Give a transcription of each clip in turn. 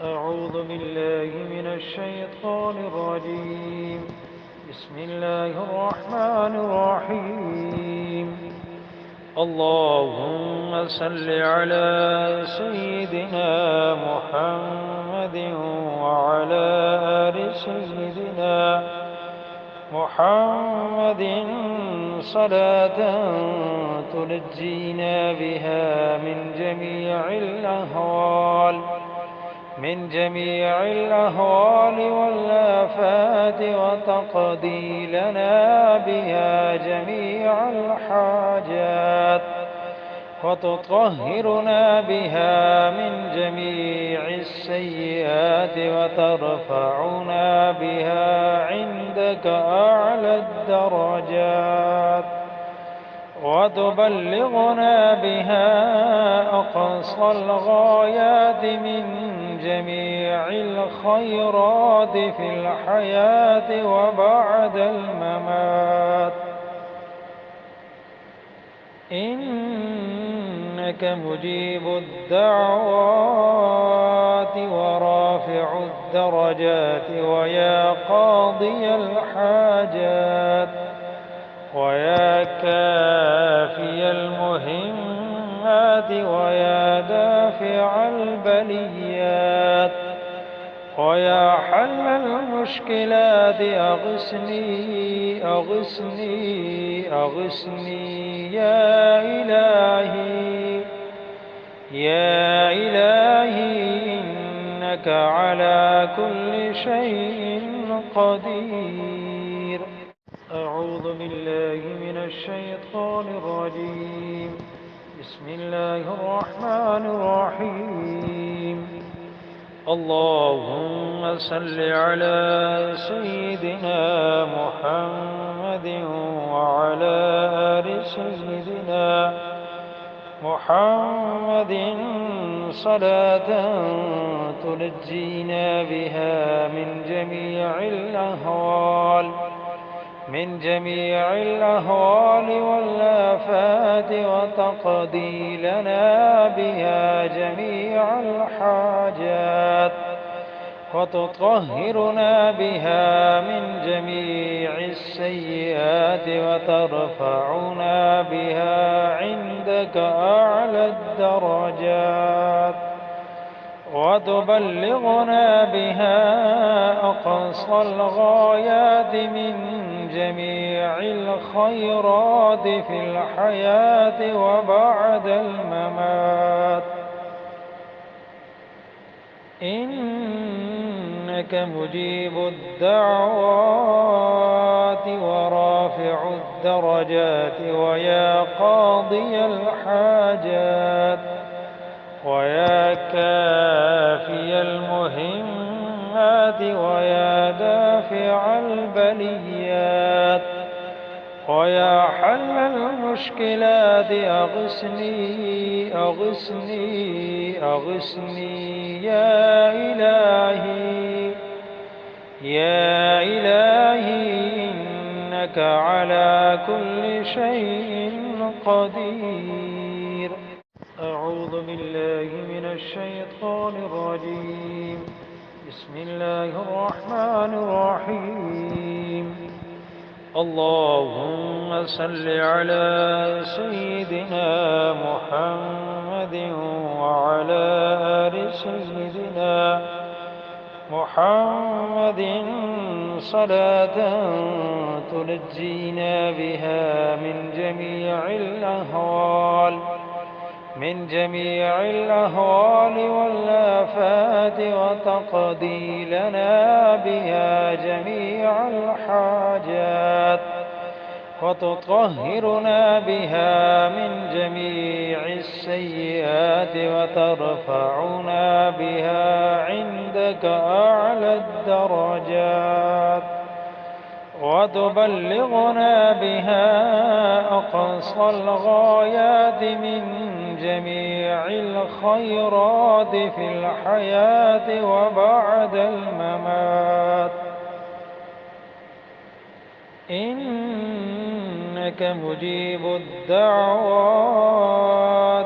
أعوذ بالله من الشيطان الرجيم. بسم الله الرحمن الرحيم. اللهم صل على سيدنا محمد وعلى آل سيدنا محمد صلاة تنجينا بها من جميع الأهوال والآفات وتقضي لنا بها جميع الحاجات وتطهرنا بها من جميع السيئات وترفعنا بها عندك أعلى الدرجات وتبلغنا بها أقصى الغايات من جميع الخيرات في الحياة وبعد الممات. إنك مجيب الدعوات ورافع الدرجات ويا قاضي الحاجات ويا كافي المهمات ويا دافع البليات ويا حل المشكلات أغثني أغثني أغثني يا إلهي يا إلهي إنك على كل شيء قدير. أعوذ بالله من الشيطان الرجيم. بسم الله الرحمن الرحيم. اللهم صل على سيدنا محمد وعلى آل سيدنا محمد صلاة تنجينا بها من جميع الأهوال والآفات وتقضي لنا بها جميع الحاجات وتطهرنا بها من جميع السيئات وترفعنا بها عندك أعلى الدرجات وتبلغنا بها أقصى الغايات من جميع الخيرات في الحياة وبعد الممات. إنك مجيب الدعوات ورافع الدرجات ويا قاضي الحاجات ويا كافي المهمات ويا دافع البليات ويا حل المشكلات أغثني أغثني أغثني يا إلهي يا إلهي إنك على كل شيء قدير. أعوذ بالله من الشيطان الرجيم. بسم الله الرحمن الرحيم. اللهم صل على سيدنا محمد وعلى آل سيدنا محمد صلاة تنجينا بها من جميع الأهوال والآفات وتقضي لنا بها جميع الحاجات وتطهرنا بها من جميع السيئات وترفعنا بها عندك أعلى الدرجات وتبلغنا بها أقصى الغايات من جميع الخيرات في الحياة وبعد الممات. إنك إنك مجيب الدعوات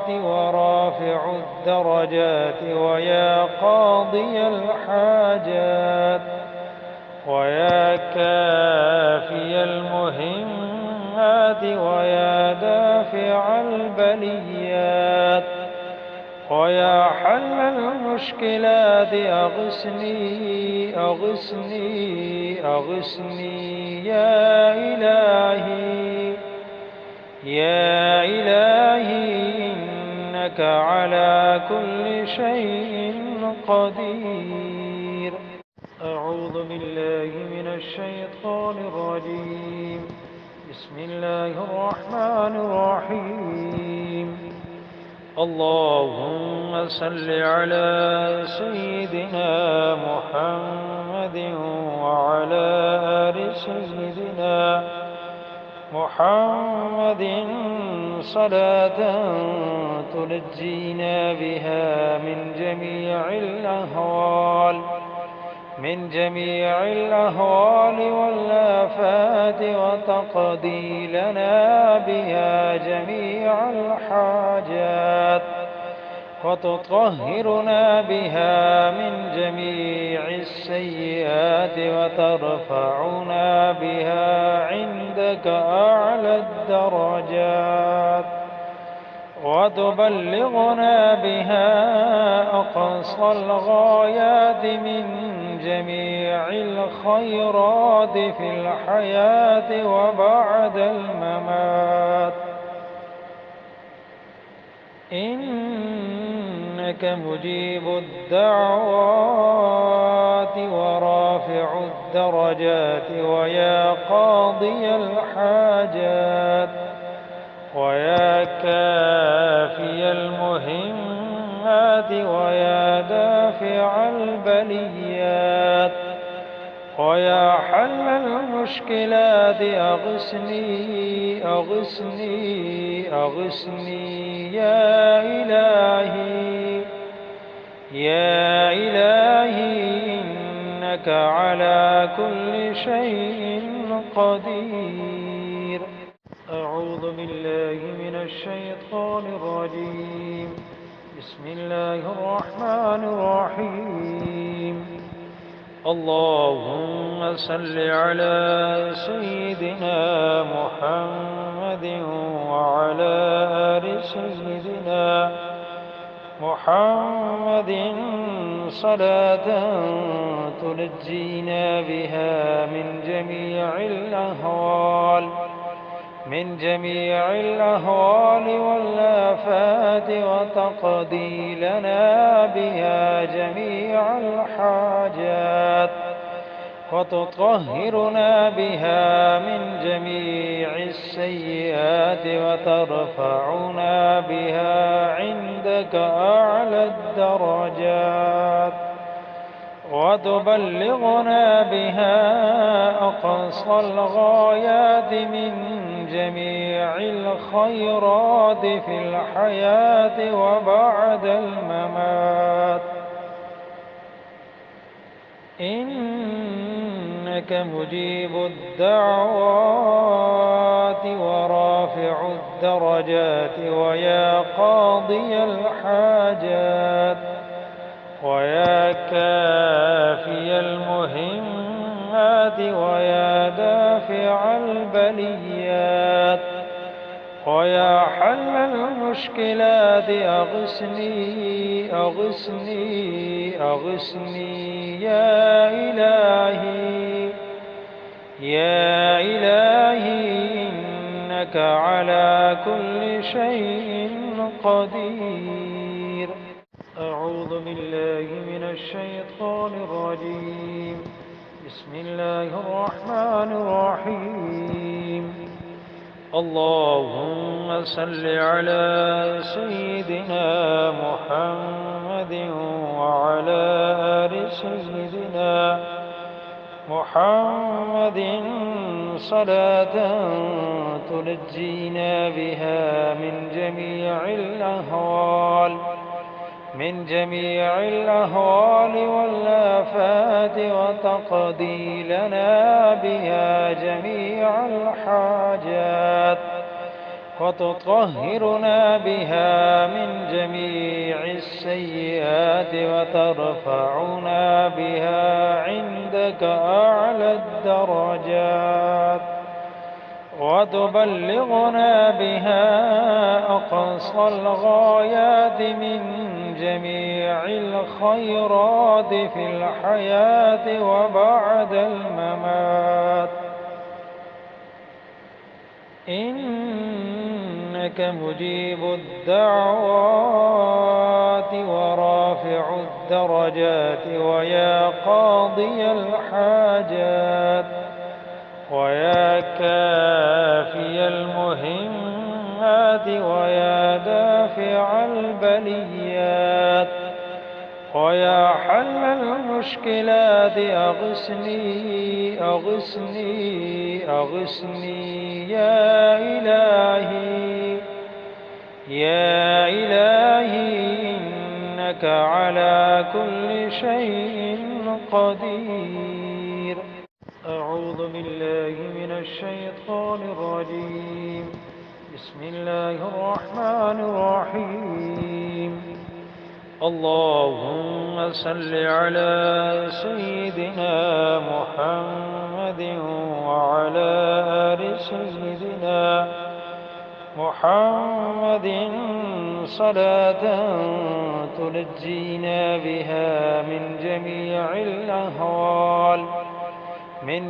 ورافع الدرجات ويا قاضي الحاجات ويا كافي المهمات ويا دافع البليات ويا حل المشكلات أغثني أغثني أغثني يا إلهي يا إلهي إنك على كل شيء قدير. أعوذ بالله من الشيطان الرجيم. بسم الله الرحمن الرحيم. اللهم صل على سيدنا محمد وعلى آل سيدنا محمد صلاة تنجينا بها من جميع الأهوال والآفات وتقضي لنا بها جميع الحاجات وتطهرنا بها من جميع السيئات وترفعنا بها عندك أعلى الدرجات وتبلغنا بها أقصى الغايات من جميع الخيرات في الحياة وبعد الممات. إنك مجيب الدعوات ورافع الدرجات ويا قاضي الحاجات ويا كافي المهمات ويا دافع البليات ويا حل المشكلات أغثني أغثني أغثني يا إلهي يا إلهي إنك على كل شيء قدير. أعوذ بالله من الشيطان الرجيم. بسم الله الرحمن الرحيم. اللهم صل على سيدنا محمد وعلى آل سيدنا محمد صلاة تنجينا بها من جميع الأهوال والآفات وتقضي لنا بها جميع الحاجات وتطهرنا بها من جميع السيئات وترفعنا بها عندك أعلى الدرجات وتبلغنا بها أقصى الغايات من جميع الخيرات في الحياة وبعد الممات. إنك مجيب الدعوات ورافع الدرجات ويا قاضي الحاجات ويا كافي المهمات ويا دافع البليات ويا حل المشكلات أغثني أغثني أغثني يا إلهي يا إلهي إنك على كل شيء قدير. أعوذ بالله من الشيطان الرجيم. بسم الله الرحمن الرحيم. اللهم صل على سيدنا محمد وعلى آل سيدنا محمد صلاة تنجينا بها من جميع من جميع الأهوال والآفات، وتقضي لنا بها جميع الحاجات، وتطهرنا بها من جميع السيئات، وترفعنا بها عندك أعلى الدرجات، وتبلغنا بها أقصى الغايات من جميع الخيرات في الحياة وبعد الممات. إنك مجيب الدعوات ورافع الدرجات، ويا قاضي الحاجات، ويا كافي المهمات، ويا دافع البليات، ويا حل المشكلات، أغثني أغثني أغثني يا إلهي يا إلهي، إنك على كل شيء قدير. أعوذ بالله من الشيطان الرجيم. بسم الله الرحمن الرحيم. اللهم صل على سيدنا محمد وعلى آل سيدنا محمد صلاة تنجينا بها من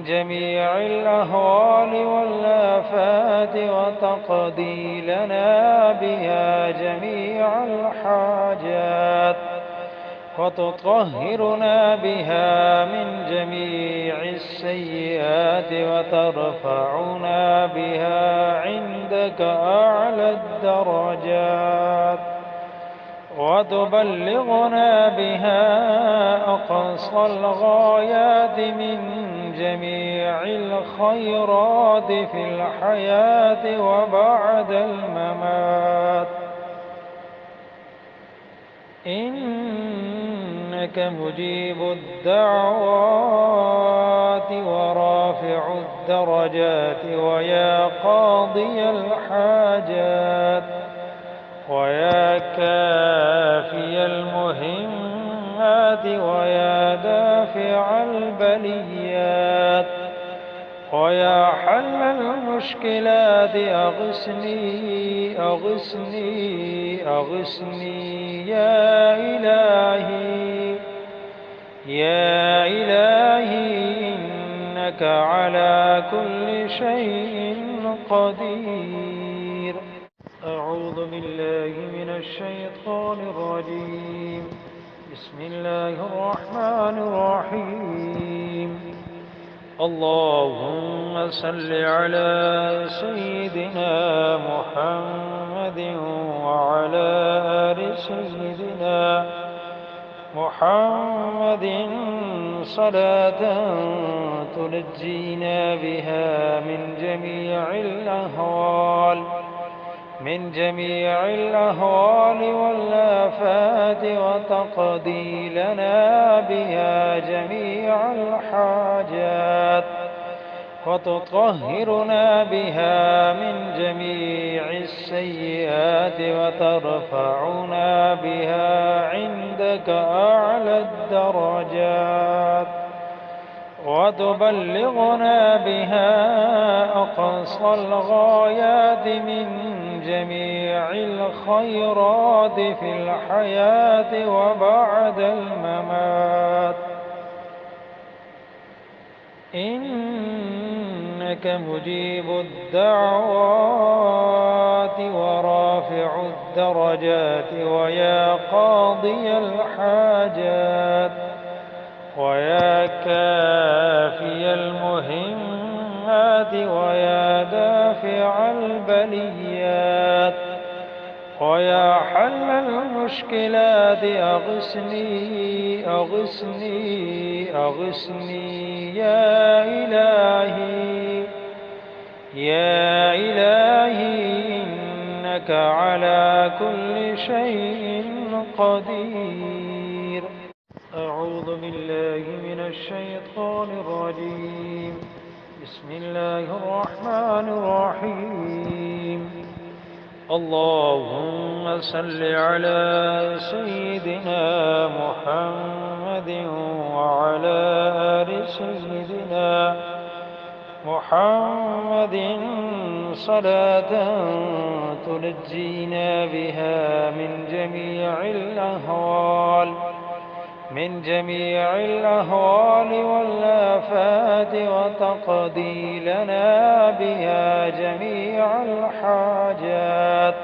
جميع الأهوال والآفات، وتقضي لنا بها جميع الحاجات، وتطهرنا بها من جميع السيئات، وترفعنا بها عندك أعلى الدرجات، وتبلغنا بها أقصى الغايات من جميع الخيرات في الحياة وبعد الممات. إنك مجيب الدعوات ورافع الدرجات، ويا قاضي الحاجات، ويا كافي المهمات، ويا دافع البليات، ويا حل المشكلات، أغثني أغثني أغثني يا إلهي يا إلهي، إنك على كل شيء قدير. أعوذ بالله من الشيطان الرجيم. بسم الله الرحمن الرحيم. اللهم صل على سيدنا محمد وعلى آل سيدنا محمد صلاة تنجينا بها من جميع الأهوال والآفات، وتقضي لنا بها جميع الحاجات، وتطهرنا بها من جميع السيئات، وترفعنا بها عندك أعلى الدرجات، وتبلغنا بها أقصى الغايات من جميع الخيرات في الحياة وبعد الممات. إنك مجيب الدعوات ورافع الدرجات، ويا قاضي الحاجات، ويا كافي المهمات، ويا دافع البليات، ويا حل المشكلات، أغثني أغثني أغثني يا إلهي يا إلهي، إنك على كل شيء قدير. أعوذ بالله من الشيطان الرجيم. بسم الله الرحمن الرحيم. اللهم صل على سيدنا محمد وعلى آل سيدنا محمد صلاة تنجينا بها من جميع الأهوال والآفات، وتقضي لنا بها جميع الحاجات،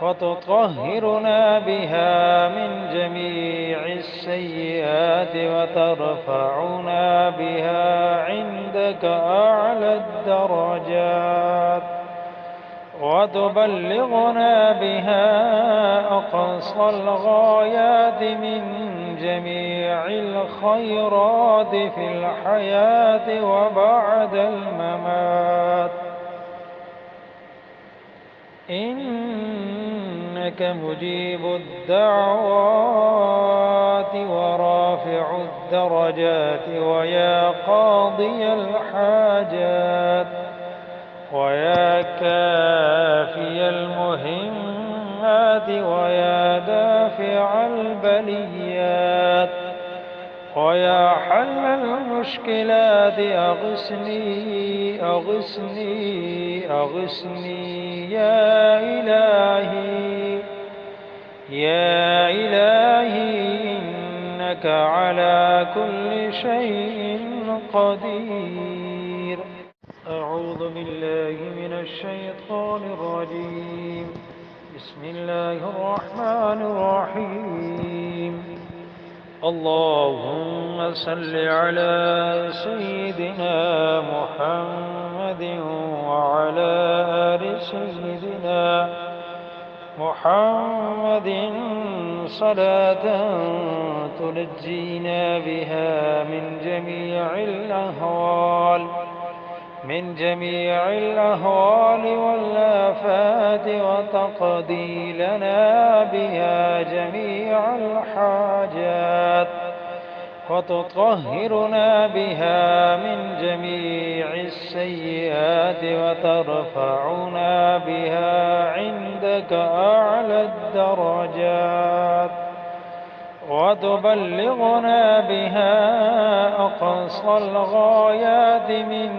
وتطهرنا بها من جميع السيئات، وترفعنا بها عندك أعلى الدرجات، وتبلغنا بها أقصى الغايات من جميع الخيرات في الحياة وبعد الممات. إنك مجيب الدعوات ورافع الدرجات، ويا قاضي الحاجات، ويا كافي المهمات، ويا دافع البليات، ويا حل المشكلات، أغثني أغثني أغثني يا إلهي يا إلهي، إنك على كل شيء قدير. أعوذ بالله من الشيطان الرجيم. بسم الله الرحمن الرحيم. اللهم صل على سيدنا محمد وعلى آل سيدنا محمد صلاة تنجينا بها من جميع الأهوال والآفات، وتقضي لنا بها جميع الحاجات، وتطهرنا بها من جميع السيئات، وترفعنا بها عندك أعلى الدرجات، وتبلغنا بها أقصى الغايات من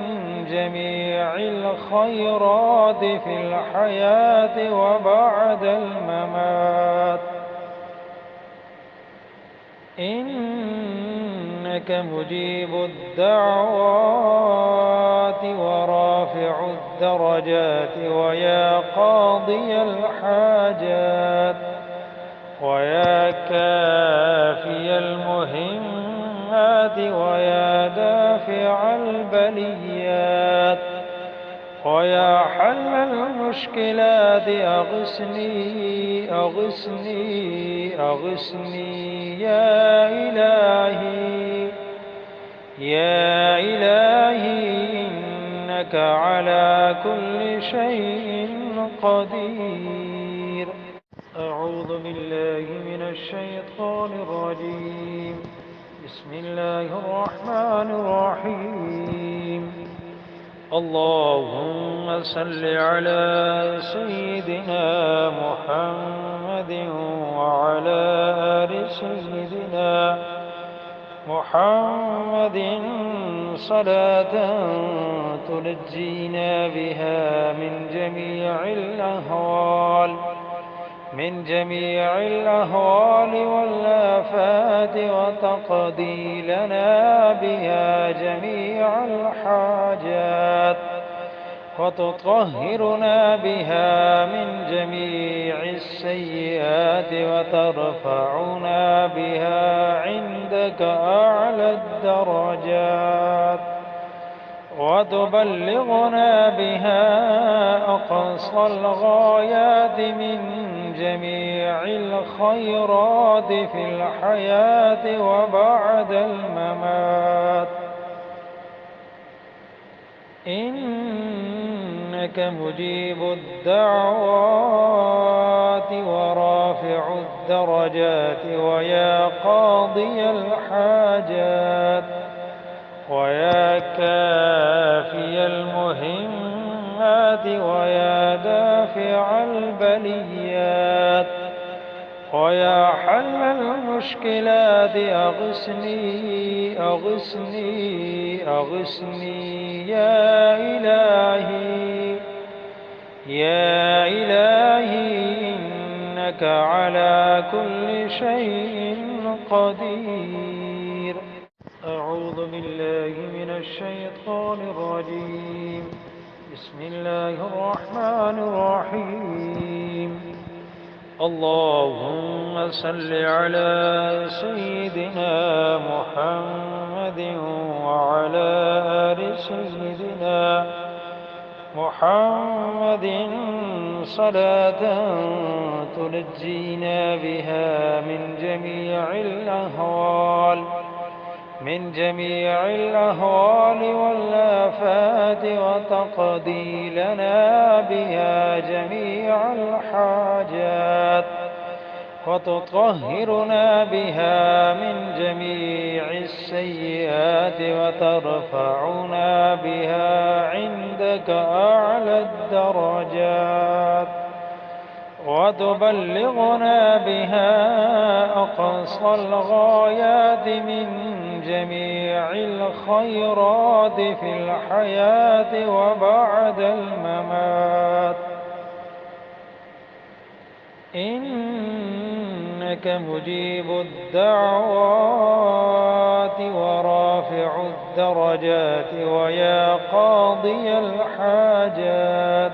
جميع الخيرات في الحياة وبعد الممات. إنك إنك مجيب الدعوات ورافع الدرجات ويا قاضي الحاجات ويا كافي المهمات ويا دافع البليات ويا حل المشكلات أغثني أغثني أغثني يا إلهي يا إلهي إنك على كل شيء قدير. أعوذ بالله من الشيطان الرجيم. بسم الله الرحمن الرحيم. اللهم صل على سيدنا محمد وعلى آل سيدنا محمد صلاة تنجينا بها من جميع الأهوال والآفات وتقضي لنا بها جميع الحاجات وتطهرنا بها من جميع السيئات وترفعنا بها عندك أعلى الدرجات وتبلغنا بها أقصى الغايات من جميع الخيرات في الحياة وبعد الممات. إنك مجيب الدعوات ورافع الدعوات الدرجات ويا قاضي الحاجات ويا كافي المهمات ويا دافع البليات ويا حل المشكلات أغثني أغثني أغثني يا إلهي يا إلهي إنك على كل شيء قدير. أعوذ بالله من الشيطان الرجيم. بسم الله الرحمن الرحيم. اللهم صل على سيدنا محمد وعلى آل سيدنا محمد صلاة تنجينا بها من جميع الأهوال والآفات وتقضي لنا بها جميع الحاجات وتطهرنا بها من جميع السيئات وترفعنا بها عندك أعلى الدرجات وتبلغنا بها أقصى الغايات من جميع الخيرات في الحياة وبعد الممات. إنك مجيب الدعوات ورافع الدرجات ويا قاضي الحاجات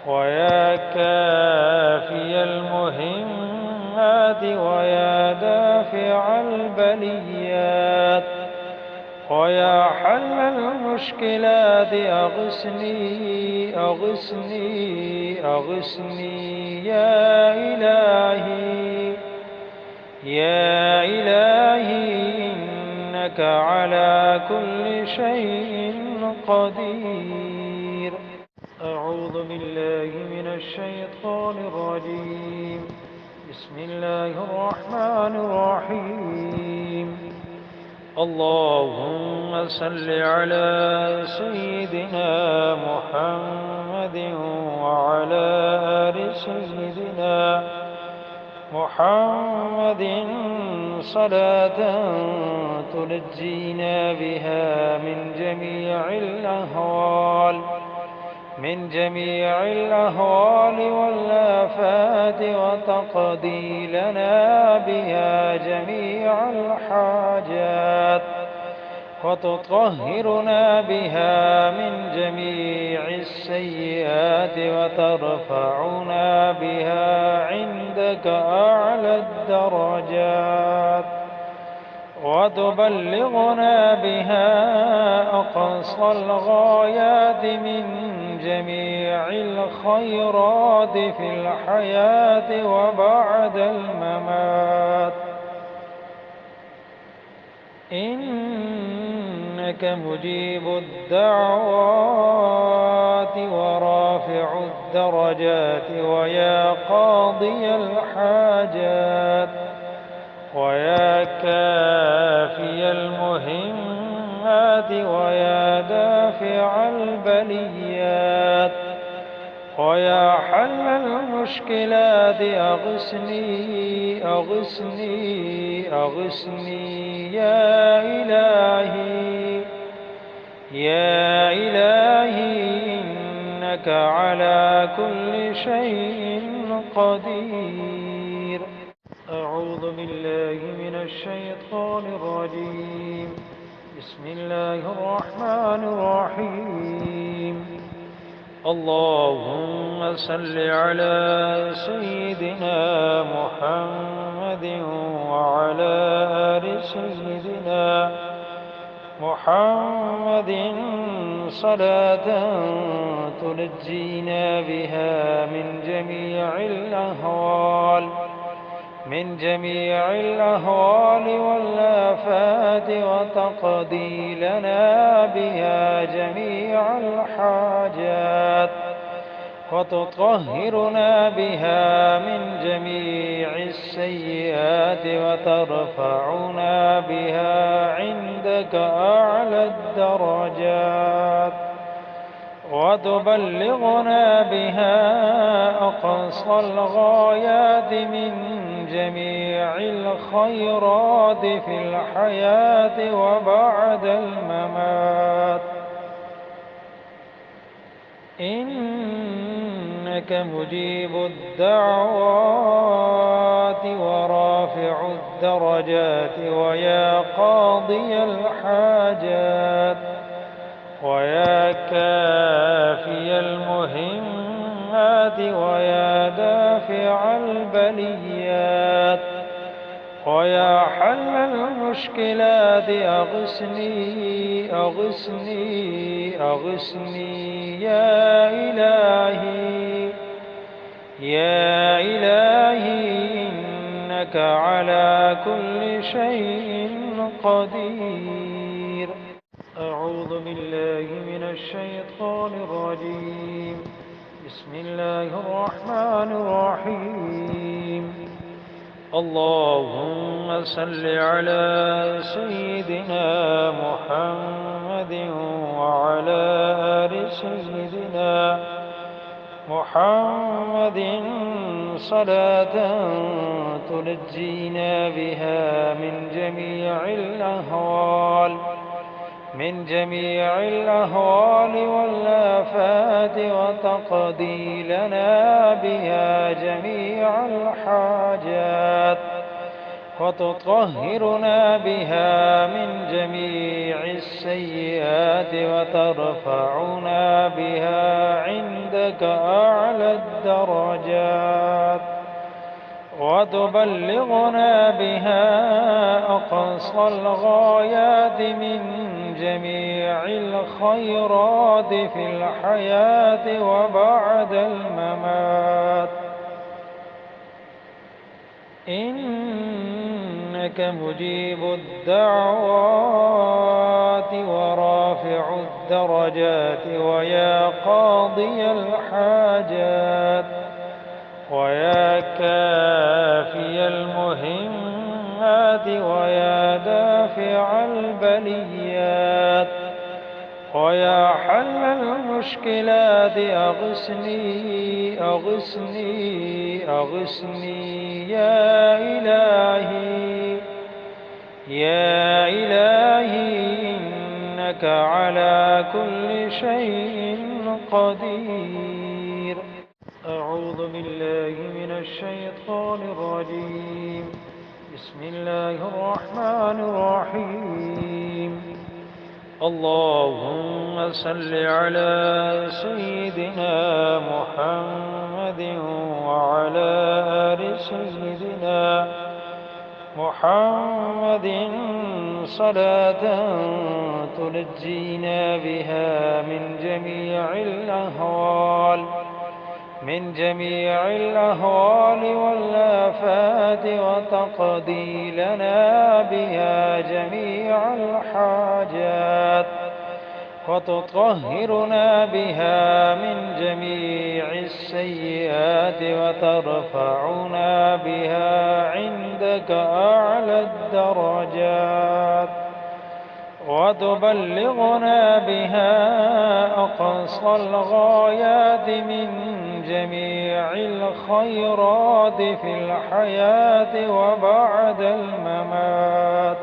ويا كافي المهمات ويا دافع البليات ويا حل المشكلات أغثني أغثني أغثني يا إلهي يا إلهي إنك على كل شيء قدير. أعوذ بالله من الشيطان الرجيم. بسم الله الرحمن الرحيم. اللهم صل على سيدنا محمد وعلى آل سيدنا محمد صلاة تنجينا بها من جميع الأهوال والآفات وتقضي لنا بها جميع الحاجات وتطهرنا بها من جميع السيئات وترفعنا بها عندك أعلى الدرجات وتبلغنا بها أقصى الغايات من جميع الخيرات في الحياة وبعد الممات. إنك مجيب الدعوات ورافع الدرجات ويا قاضي الحاجات ويا كافي المهمات ويا دافع البليات ويا حل المشكلات أغثني أغثني أغثني يا إلهي يا إلهي إنك على كل شيء قدير. أعوذ بالله من الشيطان الرجيم. بسم الله الرحمن الرحيم. اللهم صل على سيدنا محمد وعلى آل سيدنا محمد صلاة تنجينا بها من جميع الأهوال والآفات وتقضي لنا بها جميع الحاجات وتطهرنا بها من جميع السيئات وترفعنا بها عندك أعلى الدرجات وتبلغنا بها أقصى الغايات من جميع الخيرات في الحياة وبعد الممات. إنك مجيب الدعوات ورافع الدرجات ويا قاضي الحاجات ويا كافي المهمات ويا دافع البليات ويا حل المشكلات أغثني أغثني أغثني يا إلهي يا إلهي إنك على كل شيء قدير. أعوذ بالله من الشيطان الرجيم. بسم الله الرحمن الرحيم. اللهم صل على سيدنا محمد وعلى آل سيدنا محمد صلاة تنجينا بها من جميع الأهوال والآفات وتقضي لنا بها جميع الحاجات وتطهرنا بها من جميع السيئات وترفعنا بها عندك أعلى الدرجات وتبلغنا بها أقصى الغايات من جميع الخيرات في الحياة وبعد الممات. إنك مجيب الدعوات ورافع الدرجات ويا قاضي الحاجات ويا كافي المهمات ويا دافع البليات ويا حل المشكلات أغثني أغثني أغثني يا إلهي يا إلهي إنك على كل شيء قدير. أعوذ بالله من الشيطان الرجيم. بسم الله الرحمن الرحيم. اللهم صل على سيدنا محمد وعلى آل سيدنا محمد صلاة تنجينا بها من جميع الأهوال والآفات وتقضي لنا بها جميع الحاجات وتطهرنا بها من جميع السيئات وترفعنا بها عندك أعلى الدرجات وتبلغنا بها أقصى الغايات من جميع الخيرات في الحياة وبعد الممات.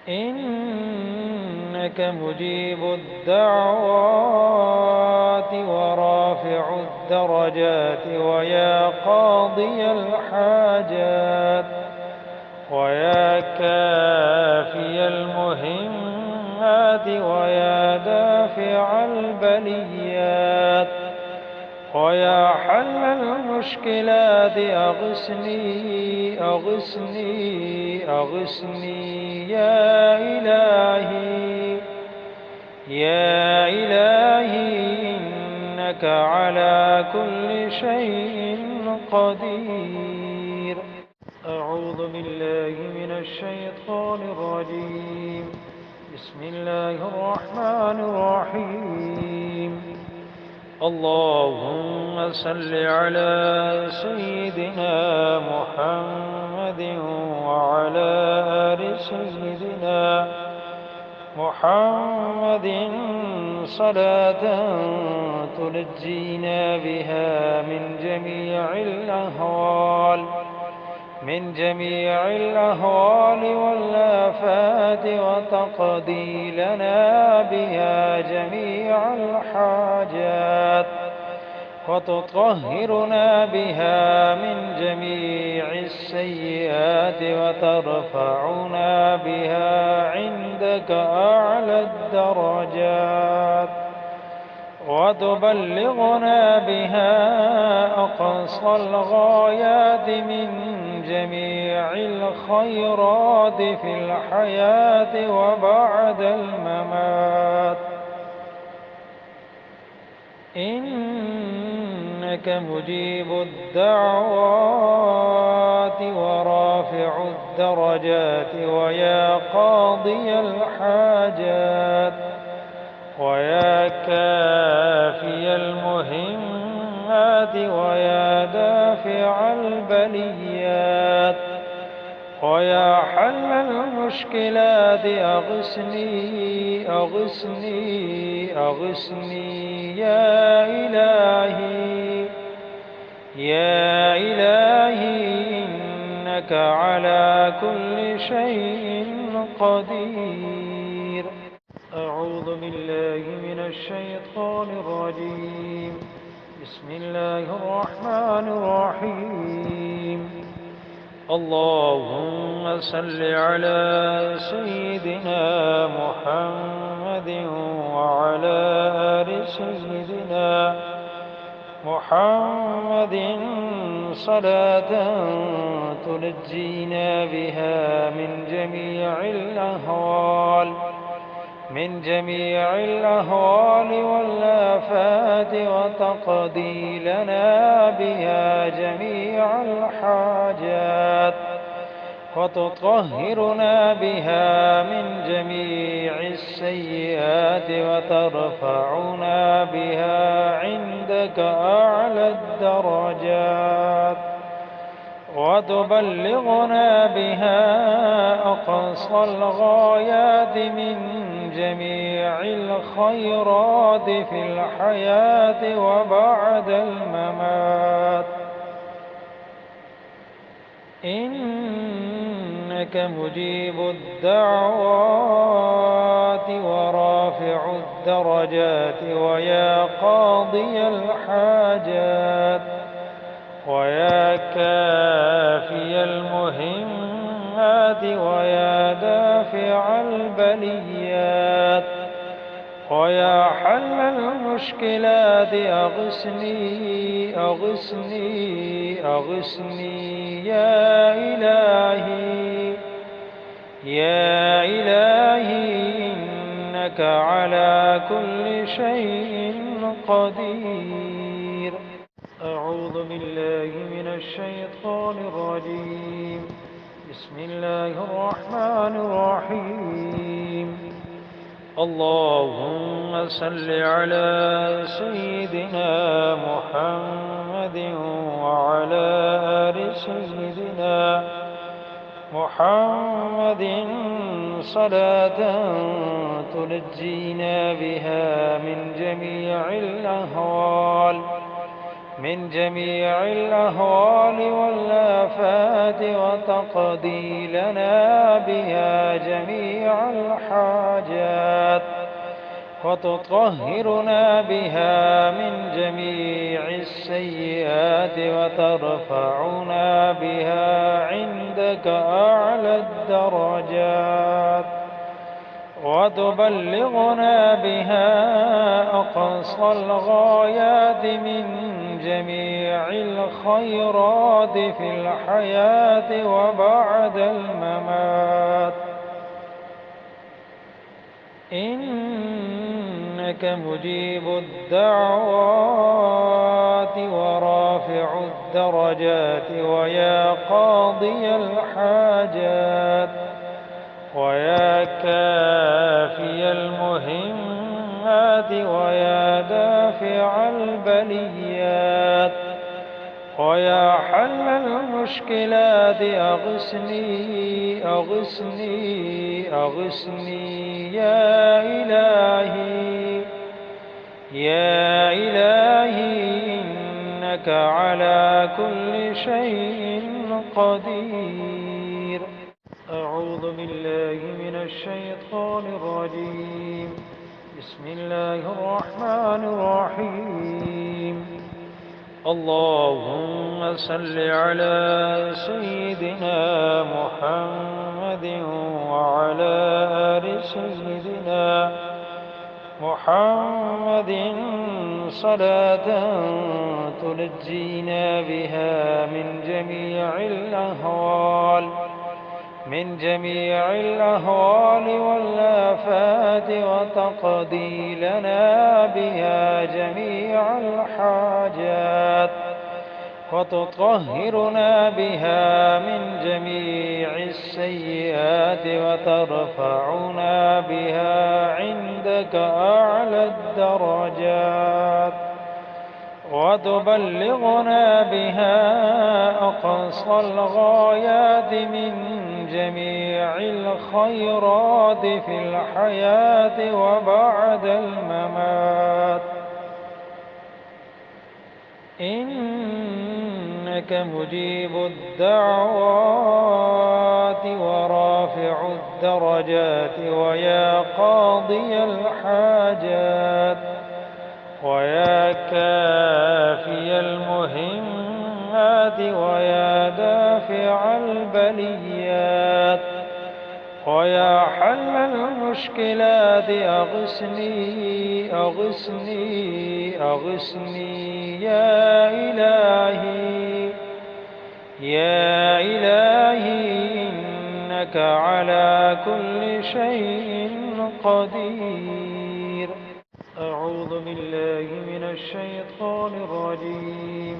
إنك مجيب الدعوات ورافع الدرجات ويا قاضي الحاجات ويا كافي المهمات ويا دافع البليات ويا حل المشكلات أغثني أغثني أغثني يا إلهي يا إلهي إنك على كل شيء قدير. أعوذ بالله من الشيطان الرجيم. بسم الله الرحمن الرحيم. اللهم صل على سيدنا محمد وعلى آل سيدنا محمد صلاة تنجينا بها من جميع الأهوال والآفات وتقضي لنا بها جميع الحاجات وتطهرنا بها من جميع السيئات وترفعنا بها عندك أعلى الدرجات وتبلغنا بها أقصى الغايات من جميع الخيرات في الحياة وبعد الممات. إنك مجيب الدعوات ورافع الدرجات ويا قاضي الحاجات ويا كافي المهمات ويا دافع البليات ويا حل المشكلات أغثني أغثني أغثني يا إلهي يا إلهي إنك على كل شيء قدير. أعوذ بالله من الشيطان الرجيم. بسم الله الرحمن الرحيم. اللهم صل على سيدنا محمد وعلى آل سيدنا محمد صلاة تنجينا بها من جميع الأهوال والآفات وتقضي لنا بها جميع الحاجات وتطهرنا بها من جميع السيئات وترفعنا بها عندك أعلى الدرجات وتبلغنا بها أقصى الغايات من جميع الخيرات في الحياة وبعد الممات. إنك مجيب الدعوات ورافع الدرجات ويا قاضي الحاجات ويا كافي المهمات ويا دافع البليات ويا حل المشكلات أغثني أغثني أغثني يا إلهي يا إلهي إنك على كل شيء قدير. أعوذ بالله من الشيطان الرجيم. بسم الله الرحمن الرحيم. اللهم صل على سيدنا محمد وعلى آل سيدنا محمد صلاة تنجينا بها من جميع الأهوال والآفات وتقضي لنا بها جميع الحاجات وتطهرنا بها من جميع السيئات وترفعنا بها عندك أعلى الدرجات وتبلغنا بها أقصى الغايات من جميع الخيرات في الحياة وبعد الممات. إنك مجيب الدعوات ورافع الدرجات ويا قاضي الحاجات ويا كافي المهمات ويا دافع البليات ويا حل المشكلات أغثني أغثني أغثني يا إلهي يا إلهي إنك على كل شيء قدير. أعوذ بالله من الشيطان الرجيم. بسم الله الرحمن الرحيم. اللهم صل على سيدنا محمد وعلى آل سيدنا محمد صلاة تنجينا بها من جميع الأهوال والآفات وتقضي لنا بها جميع الحاجات وتطهرنا بها من جميع السيئات وترفعنا بها عندك أعلى الدرجات وتبلغنا بها أقصى الغايات من جميع الخيرات في الحياة وبعد الممات. إنك مجيب الدعوات ورافع الدرجات ويا قاضي الحاجات ويا كافي المهمات ويا دافع البليات ويا حل المشكلات أغثني أغثني أغثني يا إلهي يا إلهي إنك على كل شيء قدير. أعوذ بالله من الشيطان الرجيم.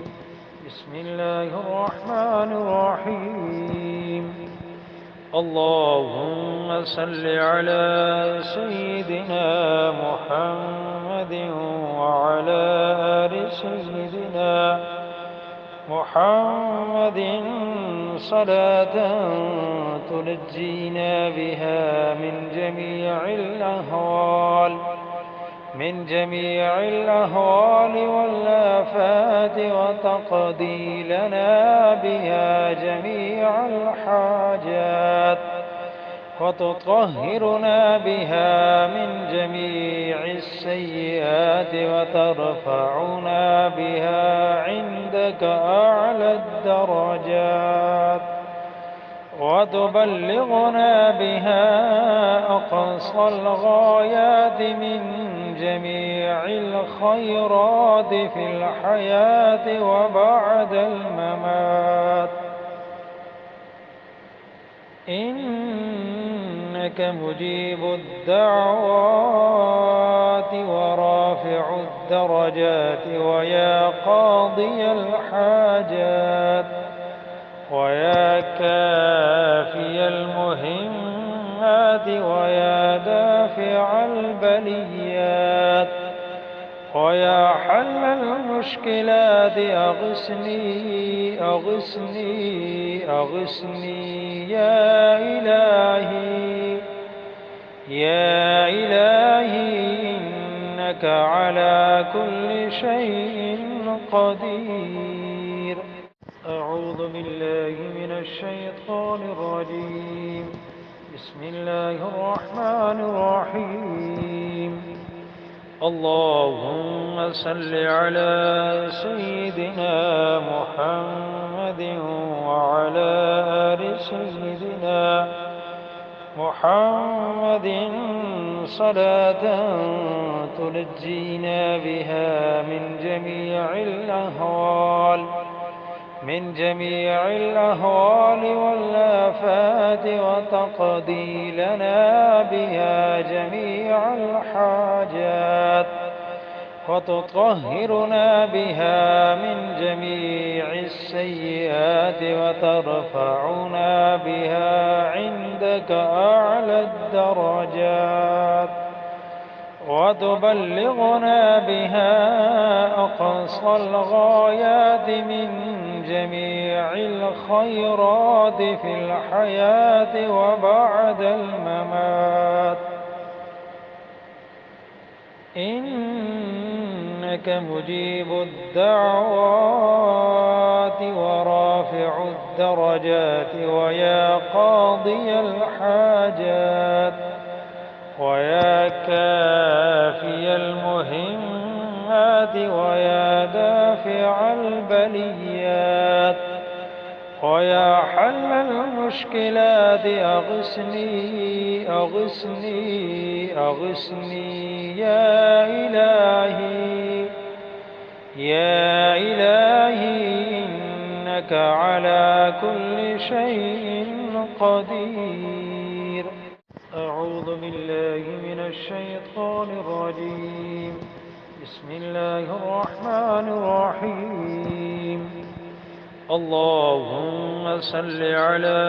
بسم الله الرحمن الرحيم. اللهم صل على سيدنا محمد وعلى آل سيدنا محمد صلاة تنجينا بها من جميع الأهوال والآفات وتقضي لنا بها جميع الحاجات وتطهرنا بها من جميع السيئات وترفعنا بها عندك أعلى الدرجات وتبلغنا بها أقصى الغايات من جميع الخيرات في الحياة وبعد الممات. إنك مجيب الدعوات ورافع الدرجات ويا قاضي الحاجات ويا كافي المهمات ويا دافع البليات ويا حل المشكلات أغثني أغثني أغثني يا إلهي يا إلهي إنك على كل شيء قدير. أعوذ بالله من الشيطان الرجيم. بسم الله الرحمن الرحيم. اللهم صل على سيدنا محمد وعلى آل سيدنا محمد صلاة تنجينا بها من جميع الأهوال والآفات وتقضي لنا بها جميع الحاجات وتطهرنا بها من جميع السيئات وترفعنا بها عندك أعلى الدرجات وتبلغنا بها أقصى الغايات من جميع الخيرات في الحياة وبعد الممات. إنك مجيب الدعوات ورافع الدرجات ويا قاضي الحاجات ويا كافي المهمات ويا دافع البليات ويا حل المشكلات أغثني أغثني أغثني يا إلهي يا إلهي إنك على كل شيء قدير. أعوذ بالله من الشيطان الرجيم. بسم الله الرحمن الرحيم. اللهم صل على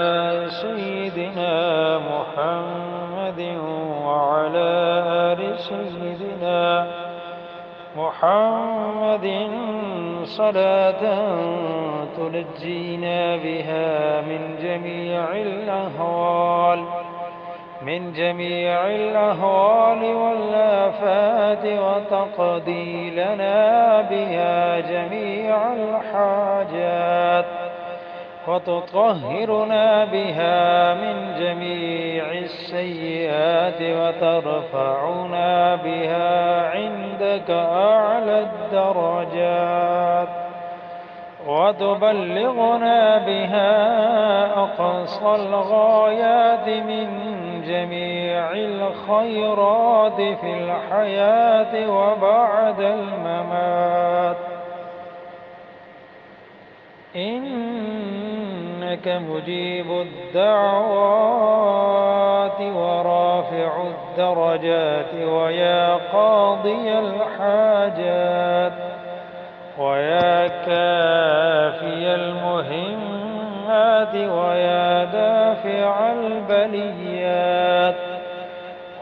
سيدنا محمد وعلى آل سيدنا محمد صلاة تنجينا بها من جميع الأهوال والآفات وتقضي لنا بها جميع الحاجات وتطهرنا بها من جميع السيئات وترفعنا بها عندك أعلى الدرجات وتبلغنا بها أقصى الغايات من جميع الخيرات في الحياة وبعد الممات. إنك مجيب الدعوات ورافع الدرجات ويا قاضي الحاجات ويا كافي المهمات ويا دافع البليات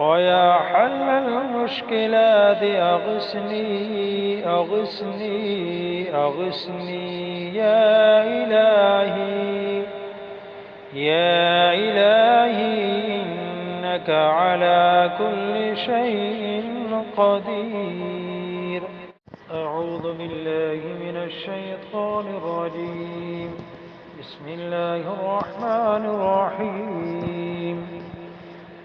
ويا حل المشكلات أغثني أغثني أغثني يا إلهي يا إلهي إنك على كل شيء قدير. أعوذ بالله من الشيطان الرجيم. بسم الله الرحمن الرحيم.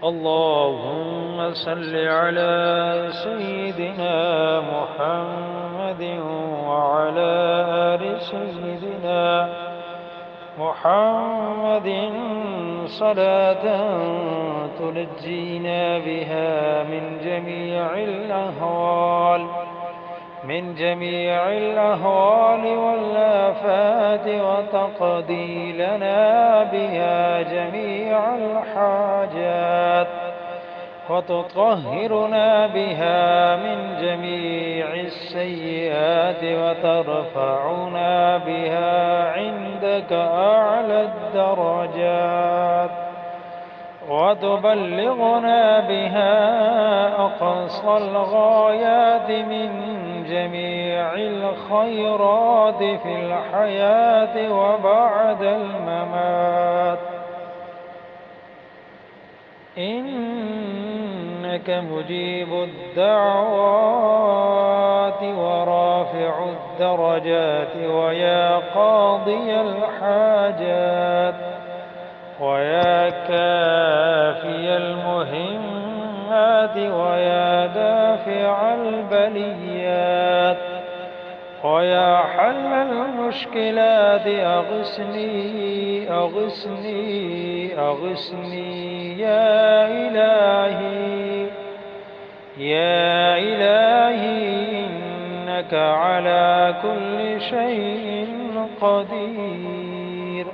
اللهم صل على سيدنا محمد وعلى آل سيدنا محمد صلاة تنجينا بها من جميع الأهوال والآفات وتقضي لنا بها جميع الحاجات وتطهرنا بها من جميع السيئات وترفعنا بها عندك أعلى الدرجات وتبلغنا بها أقصى الغايات من جميع الخيرات في الحياة وبعد الممات. إنك مجيب الدعوات ورافع الدرجات ويا قاضي الحاجات ويا كافي المهمات ويا دافع البليات ويا حل المشكلات أغثني أغثني أغثني يا إلهي يا إلهي إنك على كل شيء قدير.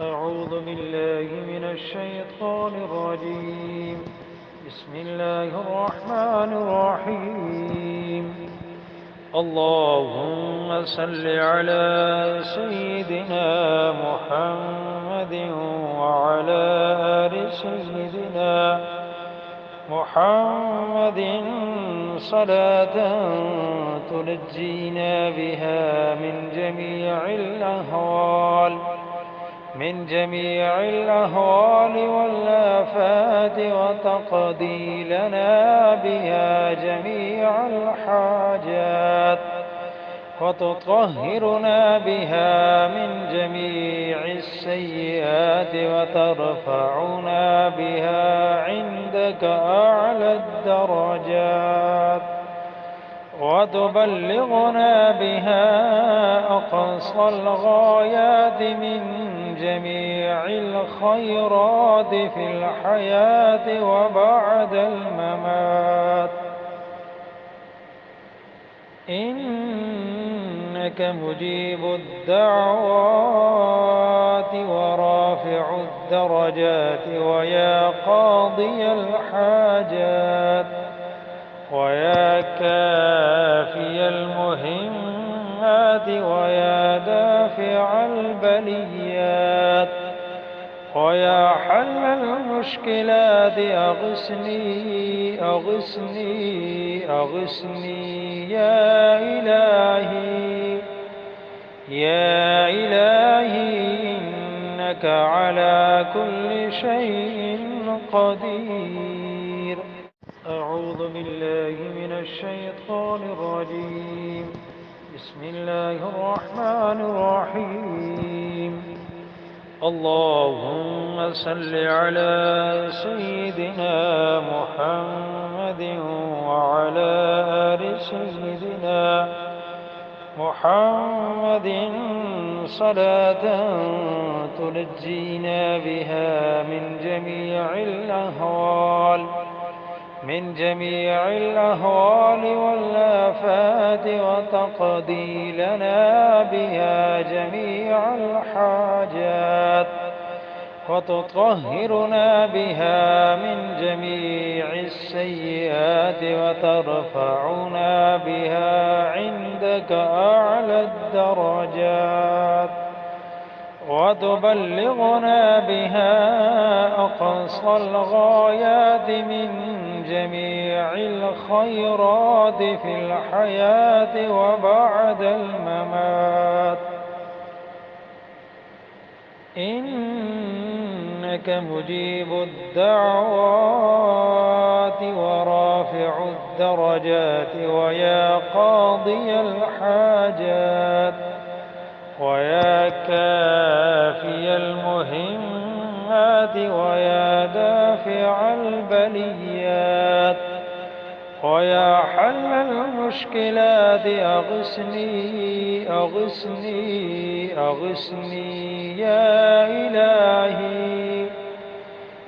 أعوذ بالله من الشيطان الرجيم. بسم الله الرحمن الرحيم. اللهم صل على سيدنا محمد وعلى آل سيدنا محمد صلاة تنجينا بها من جميع الأهوال والآفات، وتقضي لنا بها جميع الحاجات، وتطهرنا بها من جميع السيئات، وترفعنا بها عندك أعلى الدرجات، وتبلغنا بها أقصى الغايات من جميع الخيرات في الحياة وبعد الممات. إنك مجيب الدعوات ورافع الدرجات، ويا قاضي الحاجات، ويا كافي المهمات، ويا دافع البليات، ويا حل المشكلات، أغثني أغثني أغثني يا إلهي يا إلهي، إنك على كل شيء قدير. أعوذ بالله من الشيطان الرجيم. بسم الله الرحمن الرحيم. اللهم صل على سيدنا محمد وعلى آل سيدنا محمد صلاة تنجينا بها من جميع الأهوال والآفات، وتقضي لنا بها جميع الحاجات، وتطهرنا بها من جميع السيئات، وترفعنا بها عندك أعلى الدرجات، وتبلغنا بها أقصى الغايات من جميع الخيرات في الحياة وبعد الممات. إنك مجيب الدعوات ورافع الدرجات، ويا قاضي الحاجات، ويا كافي المهمات، ويا دافع البليات، ويا حل المشكلات، أغثني أغثني أغثني يا إلهي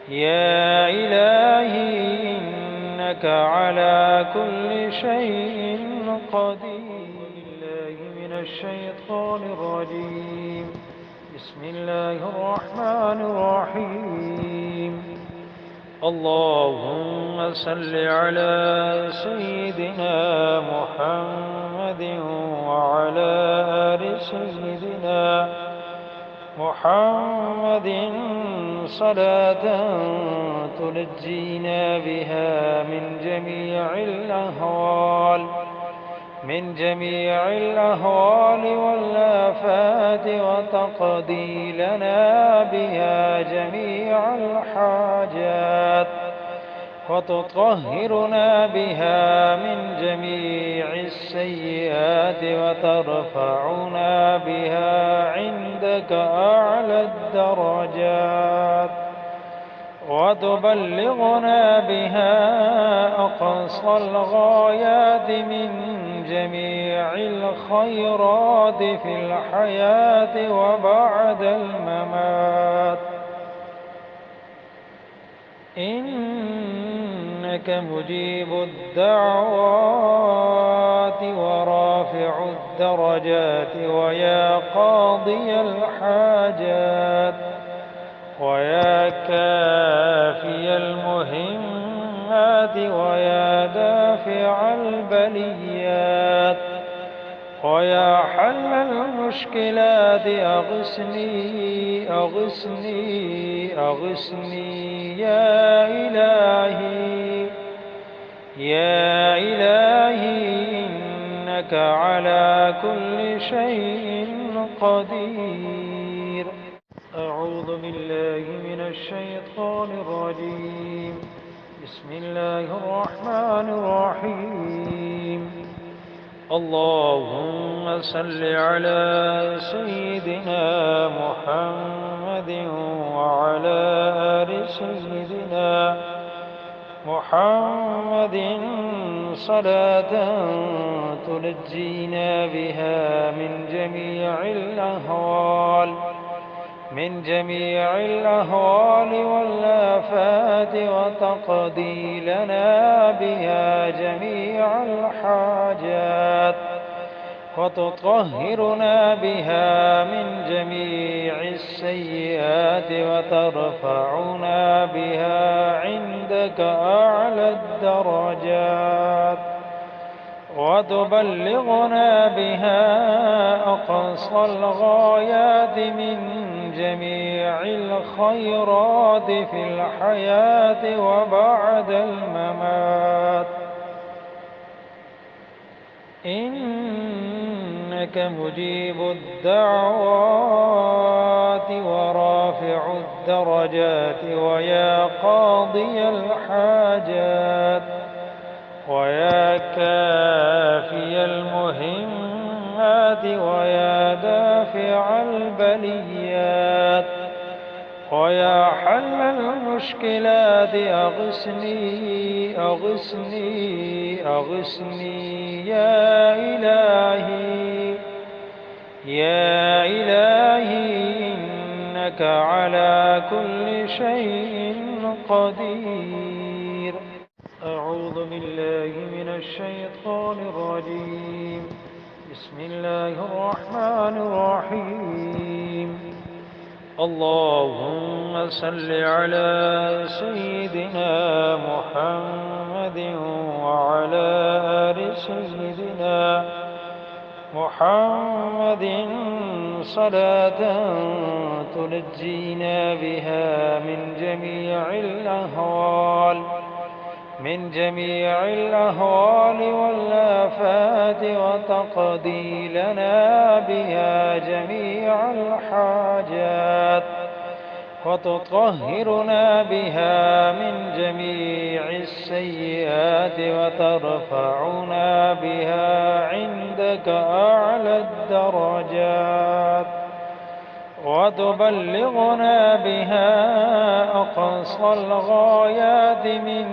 يا إلهي، إنك على كل شيء قدير. بالله من الشيطان الرجيم. بسم الله الرحمن الرحيم. اللهم صل على سيدنا محمد وعلى آل سيدنا محمد صلاة تنجينا بها من جميع الأهوال والآفات، وتقضي لنا بها جميع الحاجات، وتطهرنا بها من جميع السيئات، وترفعنا بها عندك أعلى الدرجات، وتبلغنا بها أقصى الغايات من جميع الخيرات في الحياة وبعد الممات. إنك مجيب الدعوات ورافع الدرجات، ويا قاضي الحاجات، ويا كافي المهمات، ويا دافع البليات، ويا حل المشكلات، أغثني أغثني أغثني يا إلهي يا إلهي إنك على كل شيء قدير. أعوذ بالله من الشيطان الرجيم. بسم الله الرحمن الرحيم. اللهم صل على سيدنا محمد وعلى آل سيدنا محمد صلاة تنجينا بها من جميع الأهوال والآفات، وتقضي لنا بها جميع الحاجات، وتطهرنا بها من جميع السيئات، وترفعنا بها عندك أعلى الدرجات، وتبلغنا بها أقصى الغايات من جميع الخيرات في الحياة وبعد الممات. إنك مجيب الدعوات ورافع الدرجات، ويا قاضي الحاجات، ويا كافي المهمات، ويا دافع البليات، ويا حل المشكلات، أغثني أغثني أغثني يا إلهي. يا إلهي إنك على كل شيء قدير. أعوذ بالله من الشيطان الرجيم. بسم الله الرحمن الرحيم. اللهم صل على سيدنا محمد وعلى آل سيدنا محمد صلاة تنجينا بها من جميع الأهوال والآفات، وتقضي لنا بها جميع الحاجات، وتطهرنا بها من جميع السيئات، وترفعنا بها عندك أعلى الدرجات، وتبلغنا بها أقصى الغايات من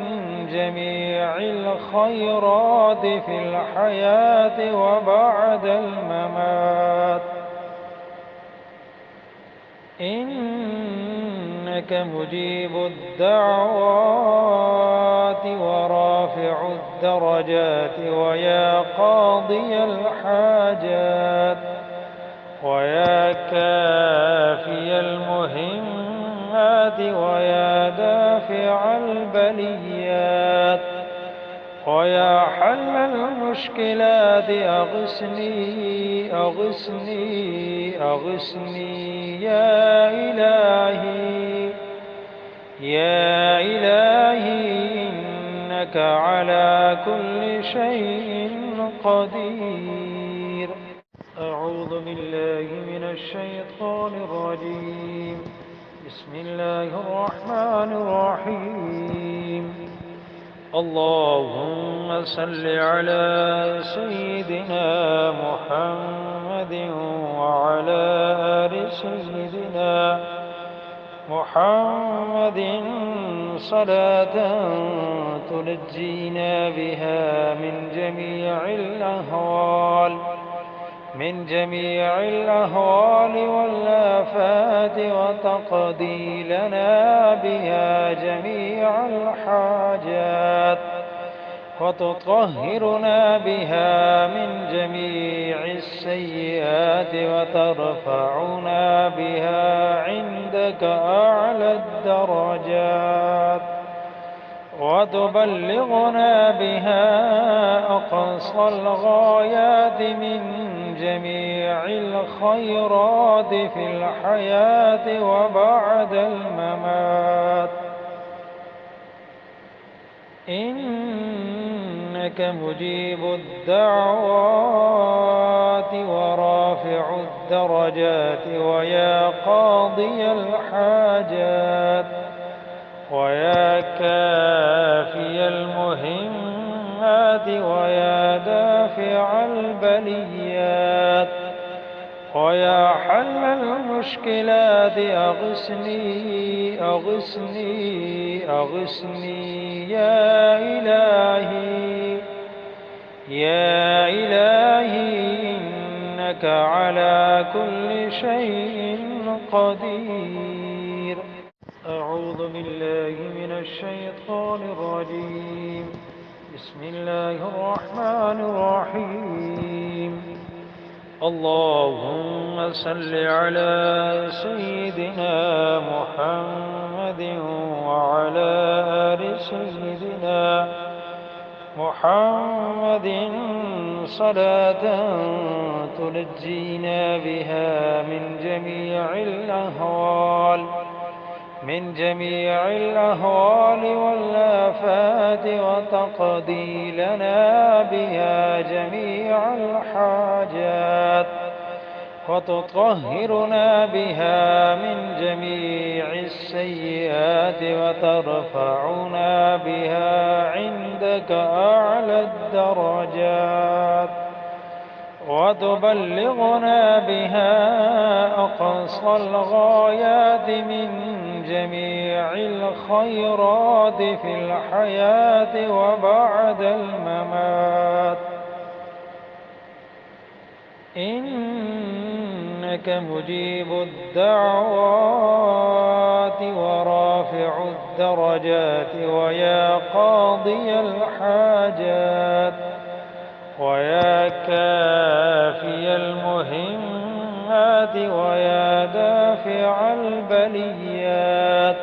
جميع الخيرات في الحياة وبعد الممات. إنك مجيب الدعوات ورافع الدرجات، ويا قاضي الحاجات، ويا كافي المهمات، ويا دافع البليات، ويا حل المشكلات، أغثني أغثني أغثني يا إلهي. يا إلهي إنك على كل شيء قدير. أعوذ بالله من الشيطان الرجيم. بسم الله الرحمن الرحيم. اللهم صل على سيدنا محمد وعلى آل سيدنا محمد صلاة تنجينا بها من جميع الأهوال والآفات، وتقضي لنا بها جميع الحاجات، وتطهرنا بها من جميع السيئات، وترفعنا بها عندك أعلى الدرجات، وتبلغنا بها أقصى الغايات من جميع الخيرات في الحياة وبعد الممات. مجيب الدعوات ورافع الدرجات ويا قاضي الحاجات ويا كافي المهمات ويا دافع البليات ويا حل المشكلات أغثني أغثني أغثني يا إلهي يا إلهي إنك على كل شيء قدير. أعوذ بالله من الشيطان الرجيم. بسم الله الرحمن الرحيم. اللهم صل على سيدنا محمد وعلى آل سيدنا محمد صلاة تنجينا بها من جميع الأهوال والآفات وتقضي لنا بها جميع الحاجات وتطهرنا بها من جميع السيئات وترفعنا بها عندك أعلى الدرجات وتبلغنا بها أقصى الغايات من جميع الخيرات في الحياة وبعد الممات. إنك مجيب الدعوات ورافع الدرجات ويا قاضي الحاجات ويا كافي المهمات ويا دافع البليات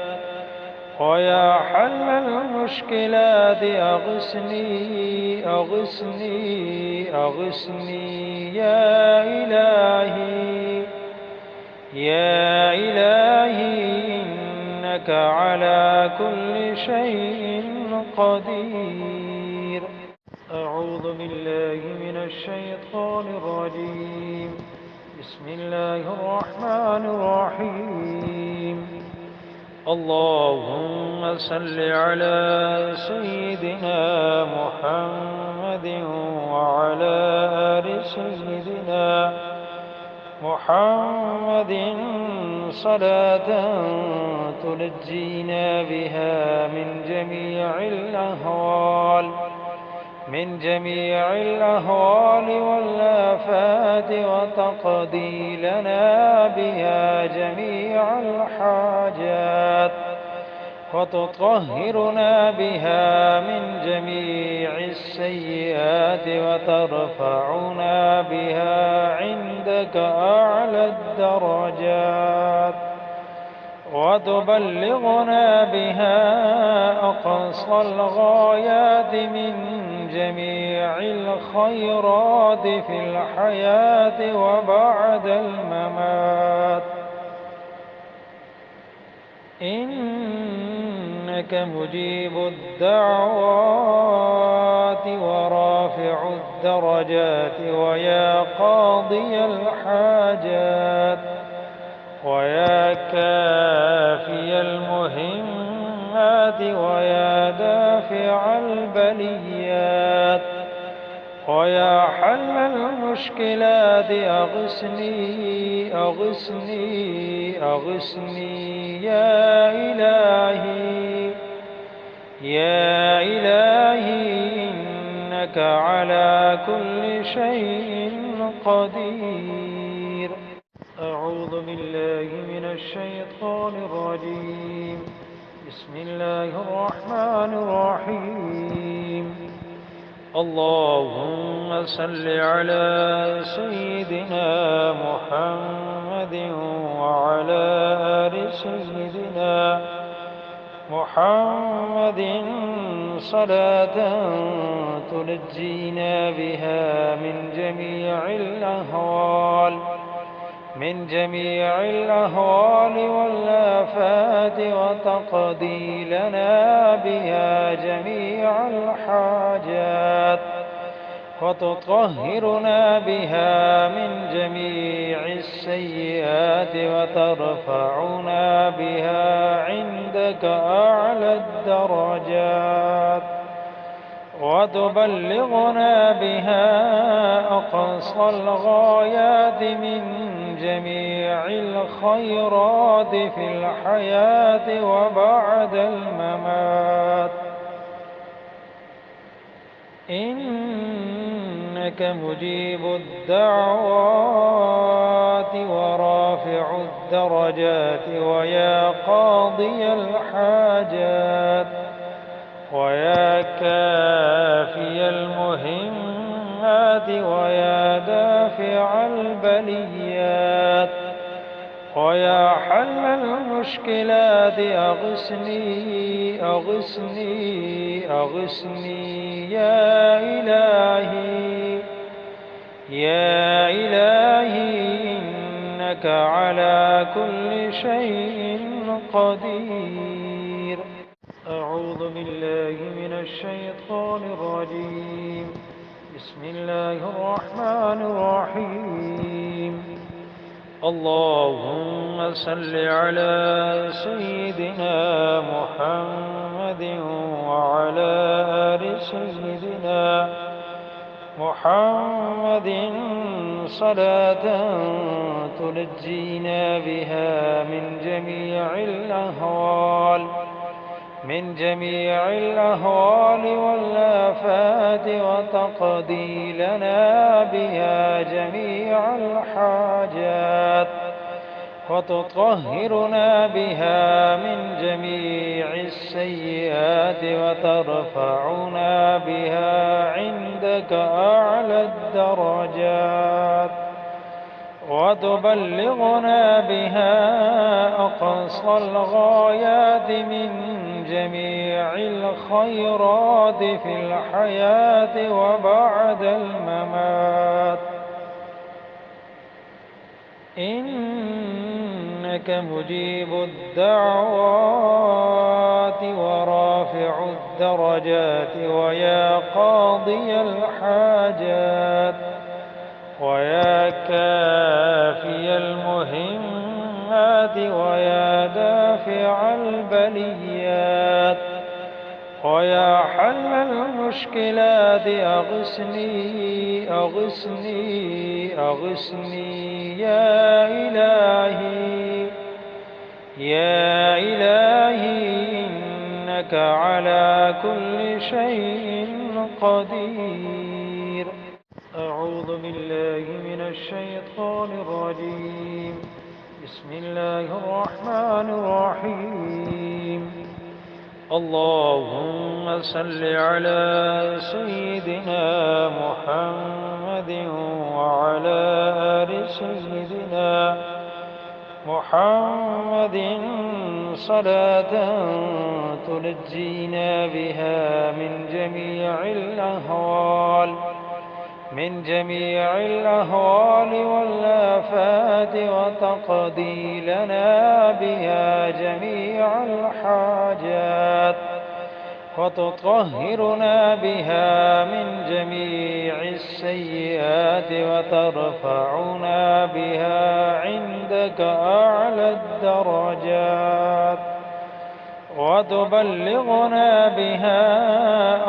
ويا حل المشكلات أغثني أغثني أغثني يا إلهي يا إلهي إنك على كل شيء قدير. أعوذ بالله من الشيطان الرجيم. بسم الله الرحمن الرحيم. اللهم صل على سيدنا محمد وعلى آل سيدنا محمد صلاة تنجينا بها من جميع الأهوال والآفات وتقضي لنا بها جميع الحاجات وتطهرنا بها من جميع السيئات وترفعنا بها عندك أعلى الدرجات وتبلغنا بها أقصى الغايات من جميع الخيرات في الحياة وبعد الممات. إنك مجيب الدعوات ورافع الدرجات ويا قاضي الحاجات ويا كافي المهمات ويا دافع البليات ويا حل المشكلات أغثني أغثني أغثني يا إلهي يا إلهي إنك على كل شيء قدير. أعوذ بالله من الشيطان الرجيم. بسم الله الرحمن الرحيم. اللهم صل على سيدنا محمد وعلى آل سيدنا محمد صلاة تنجينا بها من جميع الأهوال والآفات وتقضي لنا بها جميع الحاجات وتطهرنا بها من جميع السيئات وترفعنا بها عندك أعلى الدرجات وتبلغنا بها أقصى الغايات من جميع الخيرات في الحياة وبعد الممات. إنك مجيب الدعوات ورافع الدرجات ويا قاضي الحاجات ويا كافي المهمات ويا دافع البليات ويا حل المشكلات أغثني أغثني أغثني يا إلهي يا إلهي إنك على كل شيء قدير. أعوذ بالله من الشيطان الرجيم. بسم الله الرحمن الرحيم. اللهم صل على سيدنا محمد وعلى آل سيدنا محمد صلاة تنجينا بها من جميع الأهوال والآفات وتقضي لنا بها جميع الحاجات وتطهرنا بها من جميع السيئات وترفعنا بها عندك أعلى الدرجات وتبلغنا بها أقصى الغايات من جميع الخيرات في الحياة وبعد الممات. إنك مجيب الدعوات ورافع الدرجات ويا قاضي الحاجات ويا كافي المهمات ويا دافع البليات ويا حل المشكلات أغثني أغثني أغثني يا إلهي يا إلهي إنك على كل شيء قدير. أعوذ بالله من الشيطان الرجيم. بسم الله الرحمن الرحيم. اللهم صل على سيدنا محمد وعلى آل سيدنا محمد صلاة تنجينا بها من جميع الأهوال والآفات وتقضي لنا بها جميع الحاجات وتطهرنا بها من جميع السيئات وترفعنا بها عندك أعلى الدرجات وتبلغنا بها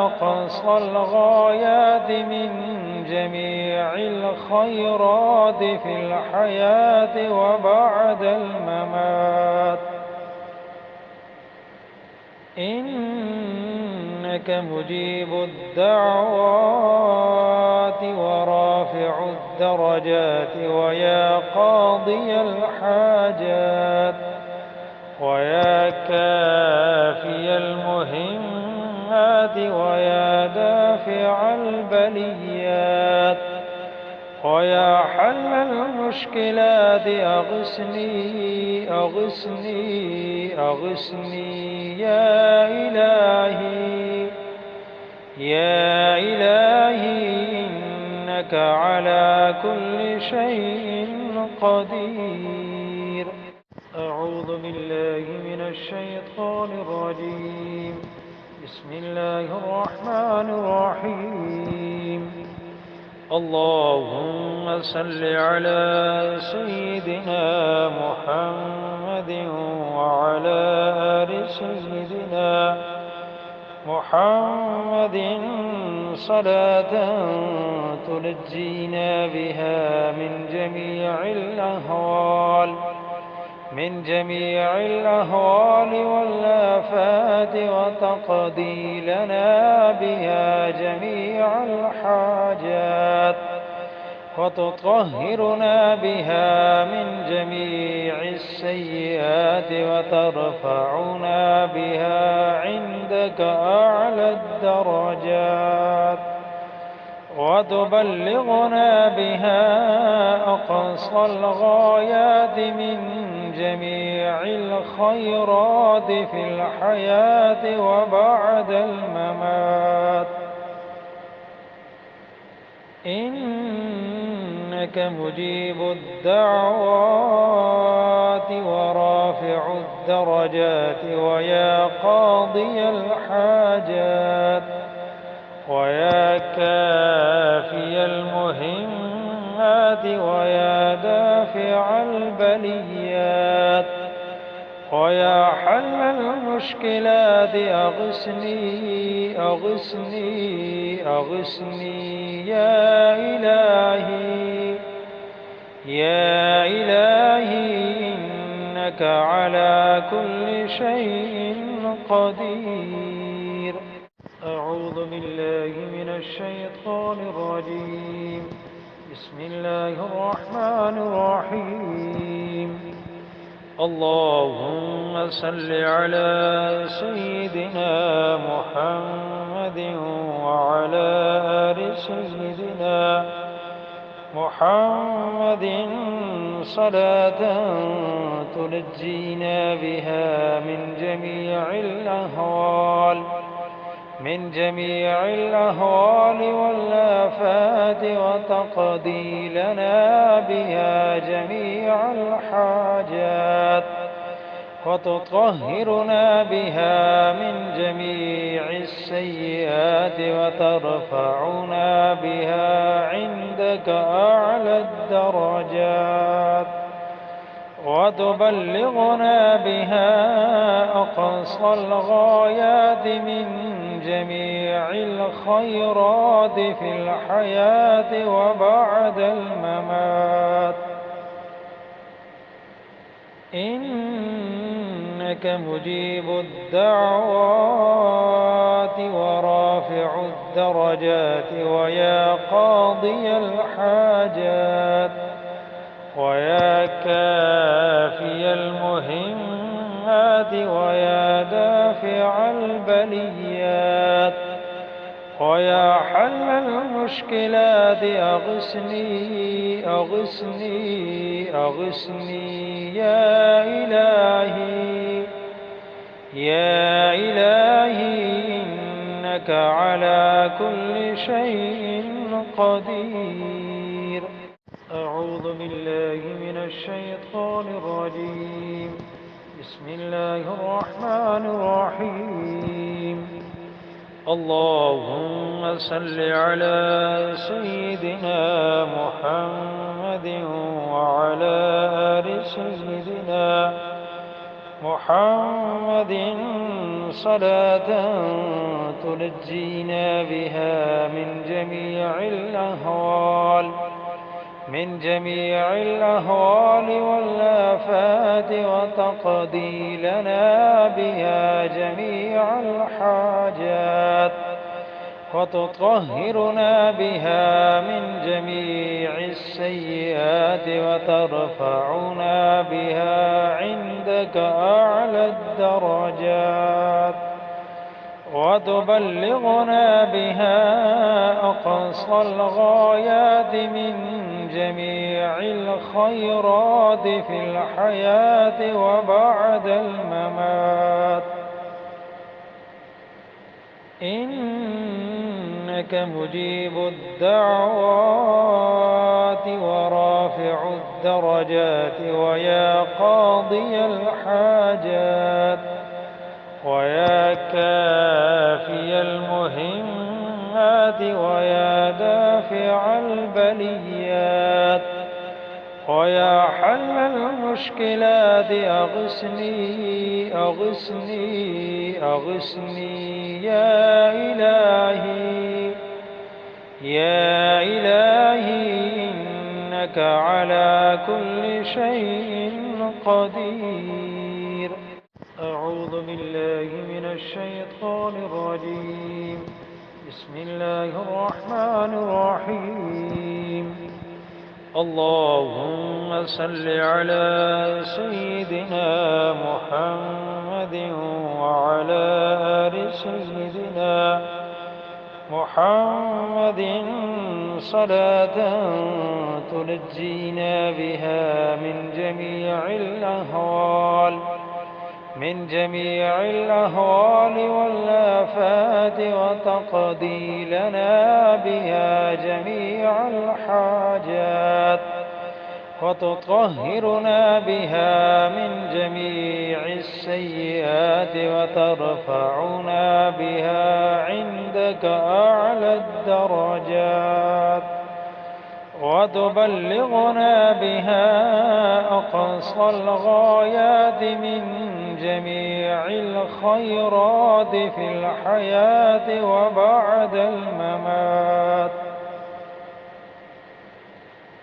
أقصى الغايات من جميع الخيرات في الحياة وبعد الممات. إنك مجيب الدعوات ورافع الدرجات ويا قاضي الحاجات ويا كافي المهمات ويا دافع البليات ويا حل المشكلات أغثني أغثني أغثني يا إلهي يا إلهي إنك على كل شيء قدير. أعوذ أعوذ بالله من الشيطان الرجيم. بسم الله الرحمن الرحيم. اللهم صل على سيدنا محمد وعلى آل سيدنا محمد صلاة تنجينا بها من جميع الأهوال والآفات، وتقضي لنا بها جميع الحاجات، وتطهرنا بها من جميع السيئات، وترفعنا بها عندك أعلى الدرجات، وتبلغنا بها أقصى الغايات من جميع الخيرات في الحياة وبعد الممات. إنك مجيب الدعوات ورافع الدرجات، ويا قاضي الحاجات، ويا كافي المهمات، ويا دافع البليات، ويا حل المشكلات، أغثني أغثني أغثني يا إلهي يا إلهي، إنك على كل شيء قدير. أعوذ بالله من الشيطان الرجيم. بسم الله الرحمن الرحيم. اللهم صل على سيدنا محمد وعلى آل سيدنا محمد صلاة تنجينا بها من جميع الأهوال والآفات، وتقضي لنا بها جميع الحاجات، وتطهرنا بها من جميع السيئات، وترفعنا بها عندك أعلى الدرجات، وتبلغنا بها أقصى الغايات من جميع الخيرات في الحياة وبعد الممات. إنك مجيب الدعوات ورافع الدرجات، ويا قاضي الحاجات، ويا كافي المهمات، ويا دافع البليات، ويا حل المشكلات، أغثني أغثني أغثني يا إلهي يا إلهي، إنك على كل شيء قدير. أعوذ بالله من الشيطان الرجيم. بسم الله الرحمن الرحيم. اللهم صل على سيدنا محمد وعلى آل سيدنا محمد صلاة تنجينا بها من جميع الأهوال والآفات، وتقضي لنا بها جميع الحاجات، وتطهرنا بها من جميع السيئات، وترفعنا بها عندك أعلى الدرجات، وتبلغنا بها أقصى الغايات من جميع الخيرات في الحياة وبعد الممات. إنك مجيب الدعوات ورافع الدعوات، الدرجات ويا قاضي الحاجات ويا كافي المهمات ويا دافع البليات ويا حل المشكلات أغثني أغثني أغثني يا إلهي يا إلهي إنك على كل شيء قدير. أعوذ بالله من الشيطان الرجيم. بسم الله الرحمن الرحيم. اللهم صل على سيدنا محمد وعلى آل سيدنا محمد صلاة تنجينا بها من جميع الأهوال والآفات وتقضي لنا بها جميع الحاجات وتطهرنا بها من جميع السيئات وترفعنا بها عندك أعلى الدرجات وتبلغنا بها أقصى الغايات من جميع الخيرات في الحياة وبعد الممات.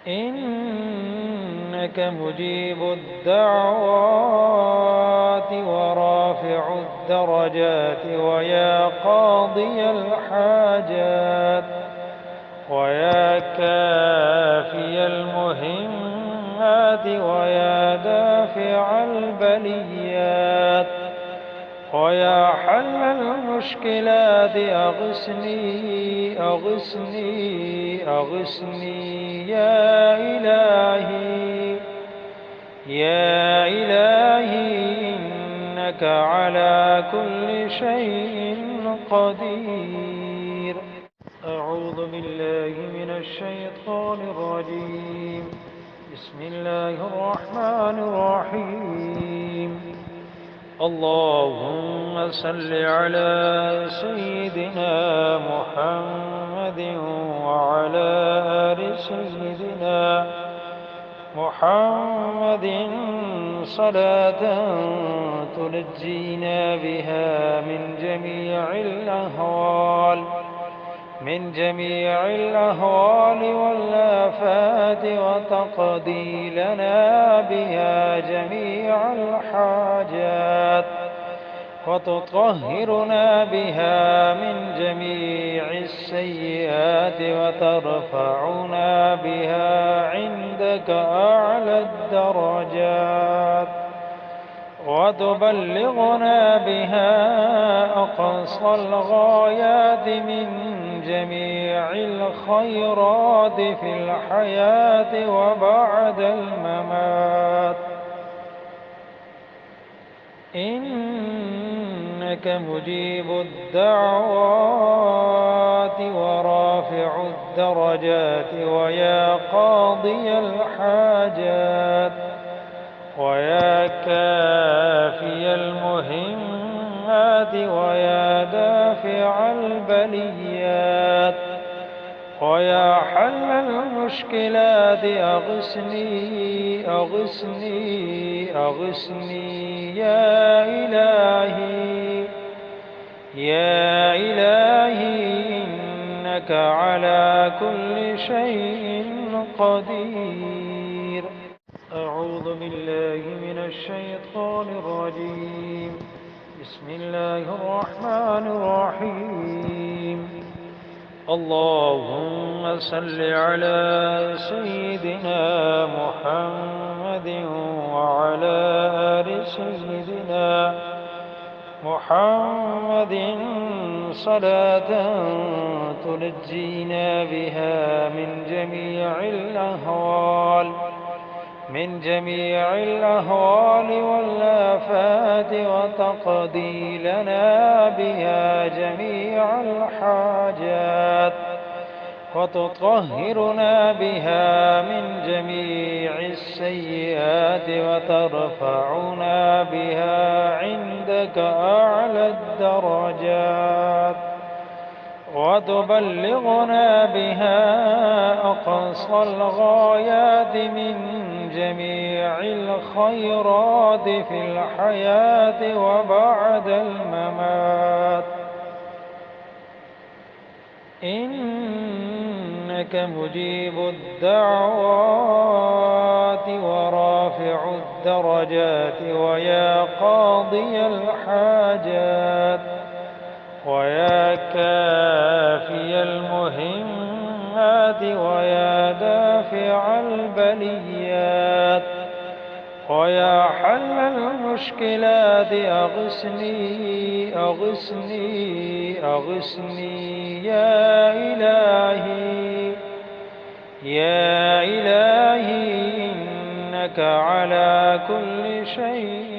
إنك مجيب الدعوات ورافع الدرجات ويا قاضي الحاجات ويا كافي المهمات ويا دافع البليات ويا حل المشكلات أغثني أغثني أغثني يا إلهي يا إلهي إنك على كل شيء قدير. أعوذ بالله من الشيطان الرجيم. بسم الله الرحمن الرحيم. اللهم صل على سيدنا محمد وعلى آل سيدنا محمد صلاة تنجينا بها من جميع الأهوال والآفات وتقضي لنا بها جميع الحاجات وتطهرنا بها من جميع السيئات وترفعنا بها عندك أعلى الدرجات وتبلغنا بها أقصى الغايات من جميع الخيرات في الحياة وبعد الممات. إنك مجيب الدعوات ورافع الدرجات ويا قاضي الحاجات ويا كافي المهمات ويا دافع البليات ويا حل المشكلات أغثني أغثني أغثني يا إلهي يا إلهي إنك على كل شيء قدير. أعوذ بالله من الشيطان الرجيم. بسم الله الرحمن الرحيم. اللهم صل على سيدنا محمد وعلى آل سيدنا محمد صلاة تنجينا بها من جميع الأهوال والآفات وتقضي لنا بها جميع الحاجات وتطهرنا بها من جميع السيئات وترفعنا بها عندك أعلى الدرجات وتبلغنا بها أقصى الغايات من جميع الخيرات في الحياة وبعد الممات. إنك مجيب الدعوات ورافع الدرجات ويا قاضي الحاجات ويا كافي المهمات ويا دافع البليات ويا حل المشكلات أغثني أغثني أغثني يا إلهي يا إلهي إنك على كل شيء